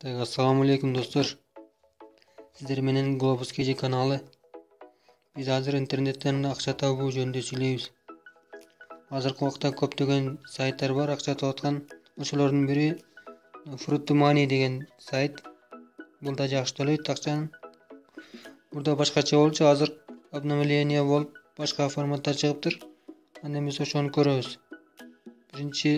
Assalamu alaikum dostlar. Sizler menen Globus KG kanalı. Biz hazır internetten akça табуу жөнүндө сүйлөйбүз. Азыркы убакта көптөгөн сайттар бар, акча таап аткан. Ошолордун бири Fruit Money деген сайт. Бул да жакшы төлөйт акчаны. Мурда башкача болчу, азыр обновление болуп, башка форматтар чыгыптыр. Анда биз ошону көрөбүз. Биринчи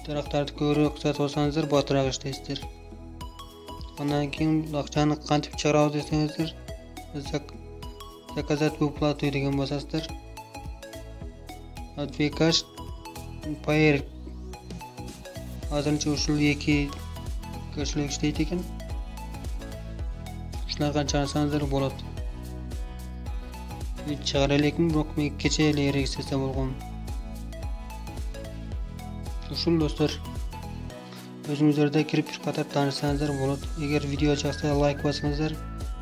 daraqtарды көбірек сатып алсаңыздар батырақ іштейсіздер. Андан кейін ақшаны қантип шығарабыз десеңіздер, заказать выплату деген басасыздар. Advcash, Payeer азырынча ушул 2 кошелек иштейт экен. Ушуларга чыгарсаңыздар болот. Чыгара элекмин, бирок мен кече эле регистрация болгом. Ушул достор, өзүңүздөрдө кирип бир катар таанышсаңыздар болот. Эгер видео жакса лайк басыңыздар,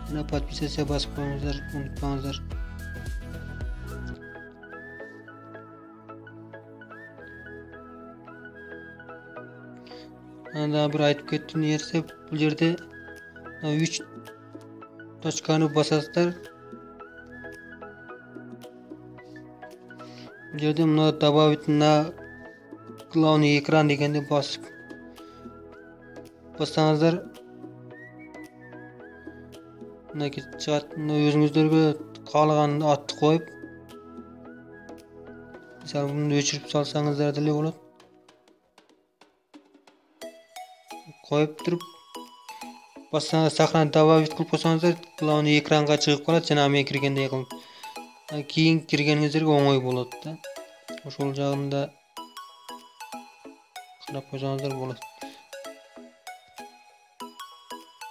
жана подписация басып коюңуздар, унутпаңыздар. Анда бир айтып кеттим нерсе, бул жерде 3 точканы басасыздар. Бул жерде мына добавить на главный экран дегенде басып бассаңыздар, мынакей чыгат. Өзүңүздөргө каалаган атты коюп, мисалы муну өчүрүп салсаңыздар деле болот. Коюп туруп бассаңыз, сохранить добавить кылып койсоңуздар, главный экранга чыгып калат, жана мен киргендей кылып. Кийин киргениңиздерге оңой болот да. Ошол жагында карап койсоңуздар болот.